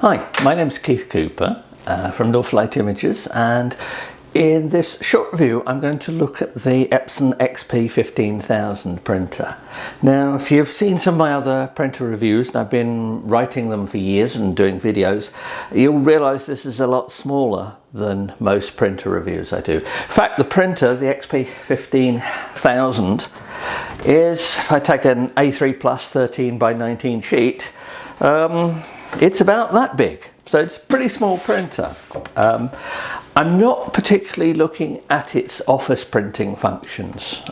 Hi, my name is Keith Cooper from Northlight Images, and in this short review I'm going to look at the Epson XP-15000 printer. Now, if you've seen some of my other printer reviews, and I've been writing them for years and doing videos, you'll realise this is a lot smaller than most printer reviews I do. In fact, the printer, the XP-15000, is, if I take an A3 Plus 13 by 19 sheet, it's about that big. So it's a pretty small printer. I'm not particularly looking at its office printing functions,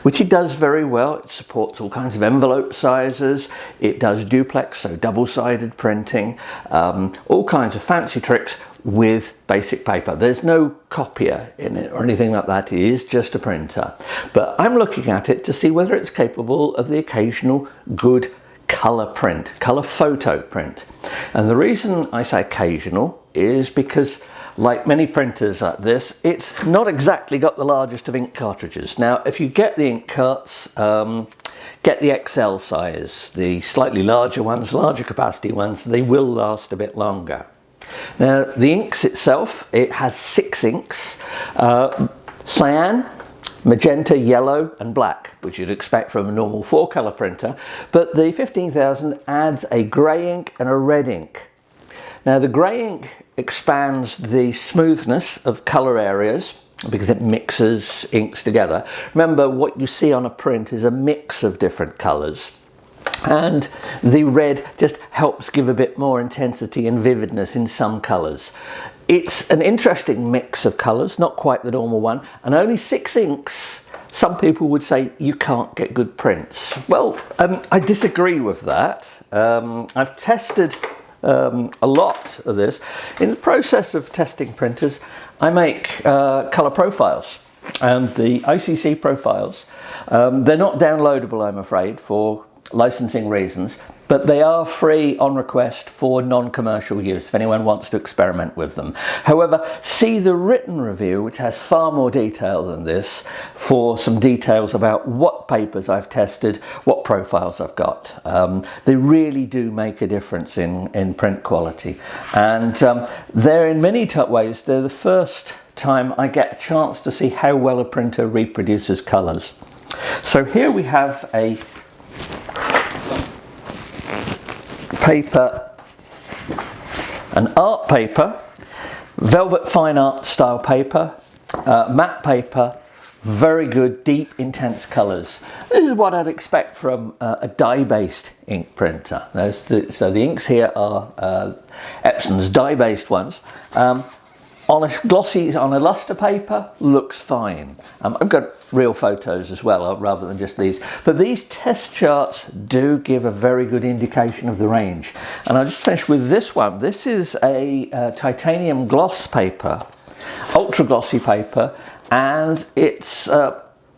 which it does very well. It supports all kinds of envelope sizes. It does duplex, so double-sided printing, all kinds of fancy tricks with basic paper. There's no copier in it or anything like that. It is just a printer. But I'm looking at it to see whether it's capable of the occasional good colour print, colour photo print. And the reason I say occasional is because, like many printers like this, it's not exactly got the largest of ink cartridges. Now, if you get the ink carts, get the XL size, the slightly larger ones, larger capacity ones, they will last a bit longer. Now, the inks itself, it has 6 inks, Cyan, Magenta, yellow and black, which you'd expect from a normal 4-colour printer, but the 15000 adds a grey ink and a red ink. Now, the grey ink expands the smoothness of colour areas because it mixes inks together. Remember, what you see on a print is a mix of different colours, and the red just helps give a bit more intensity and vividness in some colours. It's an interesting mix of colours, not quite the normal one, and only 6 inks. Some people would say you can't get good prints. Well, I disagree with that. I've tested a lot of this. In the process of testing printers, I make colour profiles, and the ICC profiles, they're not downloadable, I'm afraid, for licensing reasons, but they are free on request for non-commercial use if anyone wants to experiment with them. However, see the written review, which has far more detail than this, for some details about what papers I've tested, what profiles I've got. They really do make a difference in print quality, and they're in many ways, they're the first time I get a chance to see how well a printer reproduces colours. So here we have a paper, an art paper, velvet fine art style paper, matte paper, very good, deep, intense colours. This is what I'd expect from a dye-based ink printer. So the inks here are Epson's dye-based ones. On a glossy, on a lustre paper, looks fine. I've got real photos as well, rather than just these. But these test charts do give a very good indication of the range. And I'll just finish with this one. This is a titanium gloss paper, ultra glossy paper, and it's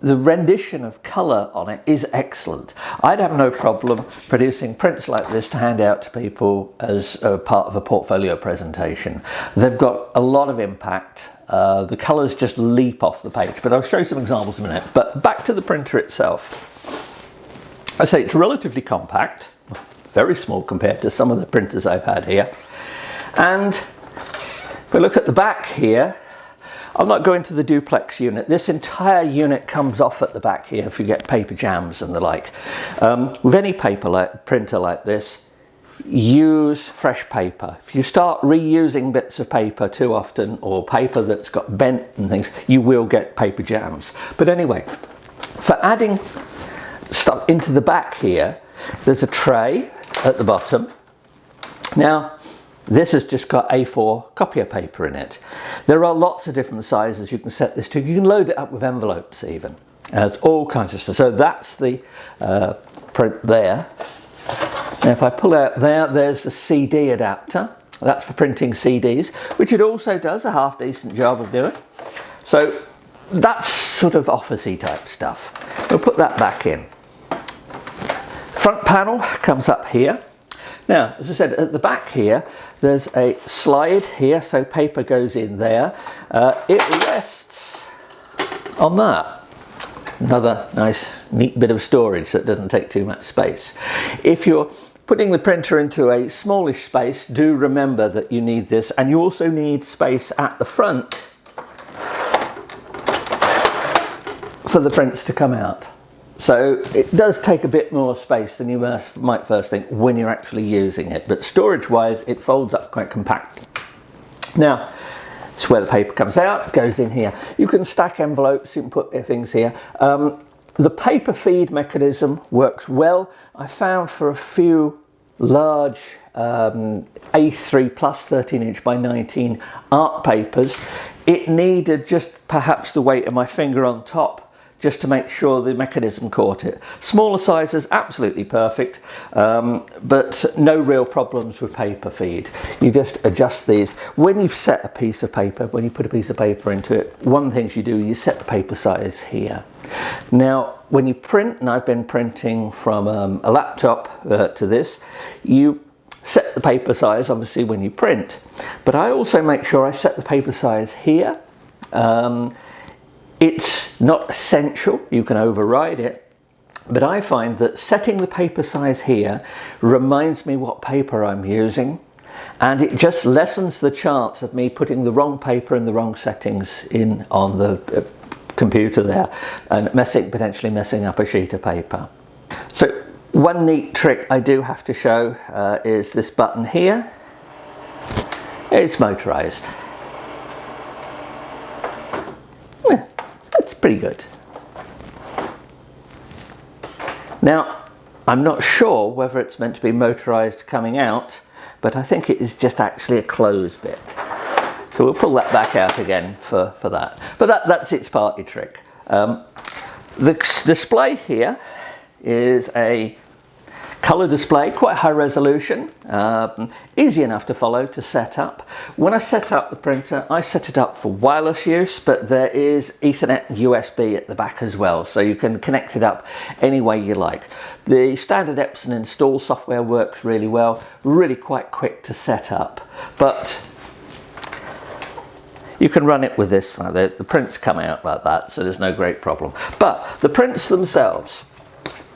the rendition of colour on it is excellent. I'd have no problem producing prints like this to hand out to people as part of a portfolio presentation. They've got a lot of impact. The colours just leap off the page, but I'll show you some examples in a minute. But back to the printer itself. I say it's relatively compact, very small compared to some of the printers I've had here. And if we look at the back here, I'll not go into the duplex unit. This entire unit comes off at the back here if you get paper jams and the like. With any printer like this, use fresh paper. If you start reusing bits of paper too often, or paper that's got bent and things, you will get paper jams. But anyway, for adding stuff into the back here, there's a tray at the bottom. Now, this has just got A4 copier paper in it. There are lots of different sizes you can set this to. You can load it up with envelopes even. There's all kinds of stuff. So that's the print there. Now if I pull out there, there's the CD adapter. That's for printing CDs, which it also does a half decent job of doing. So that's sort of office-y type stuff. We'll put that back in. Front panel comes up here. Now, as I said, at the back here, there's a slide here, so paper goes in there. It rests on that. Another nice, neat bit of storage that doesn't take too much space. If you're putting the printer into a smallish space, do remember that you need this, and you also need space at the front for the prints to come out. So it does take a bit more space than you might first think when you're actually using it, but storage wise it folds up quite compactly. Now, it's where the paper comes out, goes in here. You can stack envelopes, you can put things here. The paper feed mechanism works well. I found for a few large A3 plus 13" by 19 art papers, it needed just perhaps the weight of my finger on top just to make sure the mechanism caught it. Smaller sizes, absolutely perfect, but no real problems with paper feed. You just adjust these. When you've set a piece of paper, when you put a piece of paper into it, one of the things you do, you set the paper size here. Now, when you print, and I've been printing from a laptop to this, you set the paper size obviously when you print, but I also make sure I set the paper size here. It's not essential, you can override it, but I find that setting the paper size here reminds me what paper I'm using, and it just lessens the chance of me putting the wrong paper in the wrong settings in on the computer there and potentially messing up a sheet of paper. So one neat trick I do have to show is this button here. It's motorized. That's pretty good. Now, I'm not sure whether it's meant to be motorized coming out, but I think it is just actually a closed bit. So we'll pull that back out again for that. But that's its party trick. The display here is a colour display, quite high resolution, easy enough to follow to set up. When I set up the printer, I set it up for wireless use, but there is Ethernet and USB at the back as well, so you can connect it up any way you like. The standard Epson install software works really well, really quite quick to set up, but you can run it with this. The prints come out like that, so there's no great problem. But the prints themselves,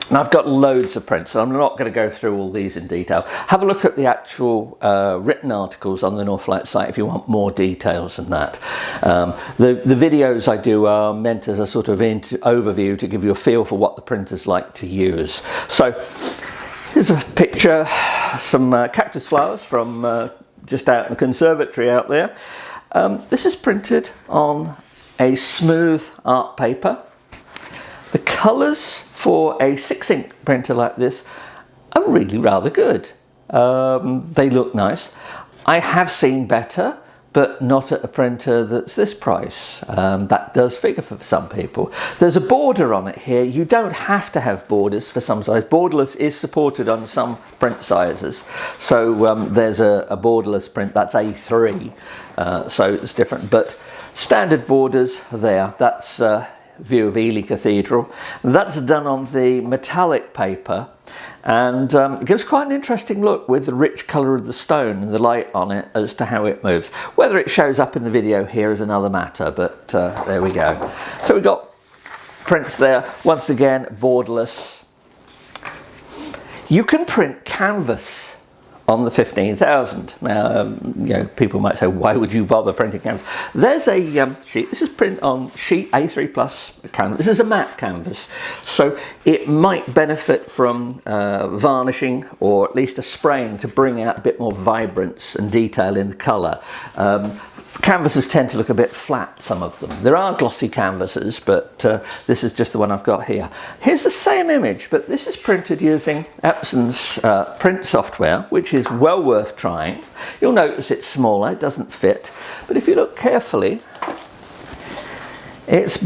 and I've got loads of prints, so I'm not going to go through all these in detail. Have a look at the actual written articles on the Northlight site if you want more details than that. The videos I do are meant as a sort of overview to give you a feel for what the printer's like to use. So here's a picture, some cactus flowers from just out in the conservatory out there. This is printed on a smooth art paper. The colours for a 6-ink printer like this are really rather good. They look nice. I have seen better, but not at a printer that's this price. That does figure for some people. There's a border on it here. You don't have to have borders for some size. Borderless is supported on some print sizes. So there's a borderless print, that's A3, so it's different. But standard borders there, that's view of Ely Cathedral. That's done on the metallic paper, and it gives quite an interesting look with the rich colour of the stone and the light on it as to how it moves. Whether it shows up in the video here is another matter, but there we go. So we've got prints there, once again borderless. You can print canvas on the 15,000. Now, you know, people might say, why would you bother printing canvas? There's a sheet, this is print on sheet A3 plus canvas. This is a matte canvas, so it might benefit from varnishing or at least a spraying to bring out a bit more vibrance and detail in the colour. Canvases tend to look a bit flat, some of them. There are glossy canvases, but this is just the one I've got here. Here's the same image, but this is printed using Epson's print software, which is well worth trying. You'll notice it's smaller, it doesn't fit, but if you look carefully, it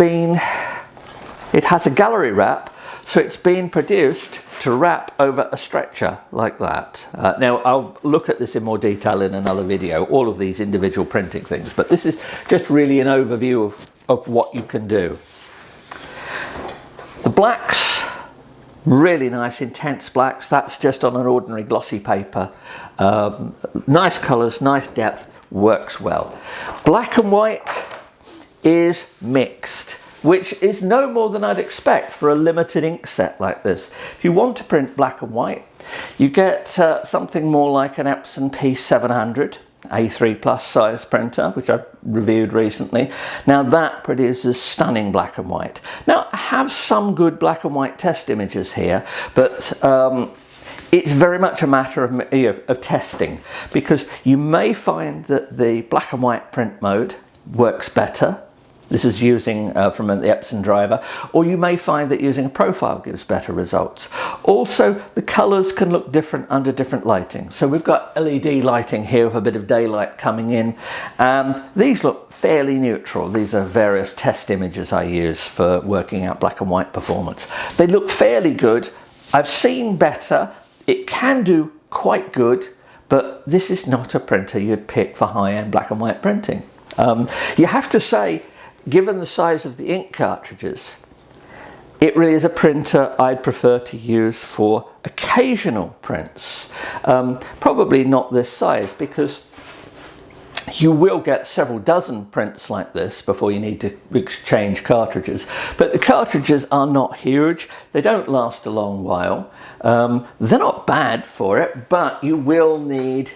has a gallery wrap, so it's been produced to wrap over a stretcher like that. Now I'll look at this in more detail in another video, all of these individual printing things, but this is just really an overview of what you can do. The blacks, really nice intense blacks, that's just on an ordinary glossy paper. Nice colours, nice depth, works well. Black and white is mixed, which is no more than I'd expect for a limited ink set like this. If you want to print black and white, You get something more like an Epson XP-15000 A3 Plus size printer, which I've reviewed recently. Now that produces stunning black and white. Now I have some good black and white test images here, but it's very much a matter of testing, because you may find that the black and white print mode works better. This is using from the Epson driver, or you may find that using a profile gives better results. Also, the colours can look different under different lighting. So we've got LED lighting here with a bit of daylight coming in, and these look fairly neutral. These are various test images I use for working out black and white performance. They look fairly good. I've seen better. It can do quite good, but this is not a printer you'd pick for high-end black and white printing. You have to say, given the size of the ink cartridges, it really is a printer I'd prefer to use for occasional prints. Probably not this size, because you will get several dozen prints like this before you need to exchange cartridges. But the cartridges are not huge. They don't last a long while. They're not bad for it, but you will need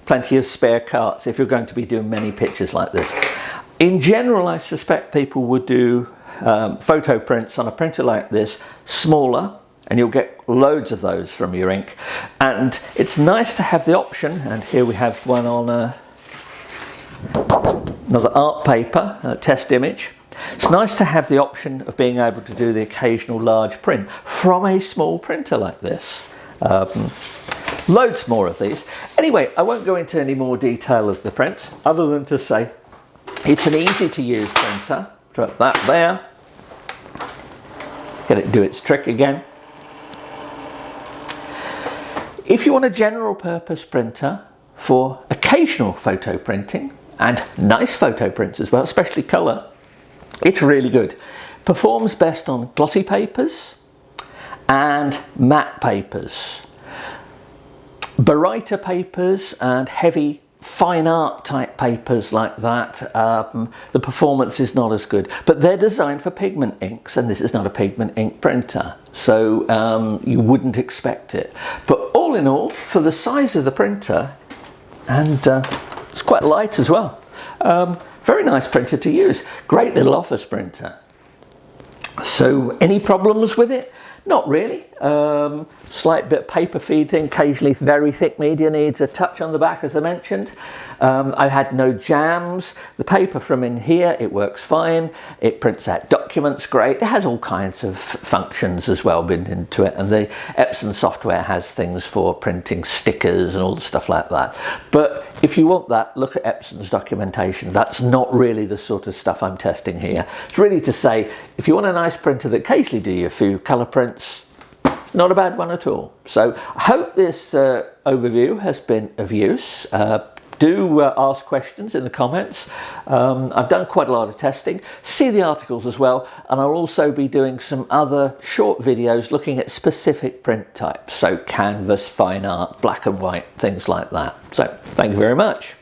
plenty of spare carts if you're going to be doing many pictures like this. In general, I suspect people would do photo prints on a printer like this smaller, and you'll get loads of those from your ink. And it's nice to have the option, and here we have one on another art paper, a test image. It's nice to have the option of being able to do the occasional large print from a small printer like this. Loads more of these. Anyway, I won't go into any more detail of the print, other than to say it's an easy to use printer. Drop that there. Get it do its trick again. If you want a general purpose printer for occasional photo printing, and nice photo prints as well, especially colour, it's really good. Performs best on glossy papers and matte papers. Baryta papers and heavy fine art type papers like that, the performance is not as good, but they're designed for pigment inks, and this is not a pigment ink printer, so you wouldn't expect it. But all in all, for the size of the printer, and it's quite light as well, very nice printer to use. Great little office printer. So any problems with it? Not really. Slight bit of paper feeding, occasionally very thick media needs a touch on the back, as I mentioned. I've had no jams. The paper from in here, it works fine. It prints out documents great. It has all kinds of functions as well built into it, and the Epson software has things for printing stickers and all the stuff like that. But if you want that, look at Epson's documentation. That's not really the sort of stuff I'm testing here. It's really to say, if you want a nice printer that occasionally do a few colour prints, not a bad one at all. So I hope this overview has been of use. Do ask questions in the comments. I've done quite a lot of testing. See the articles as well, and I'll also be doing some other short videos looking at specific print types, so canvas, fine art, black and white, things like that. So thank you very much.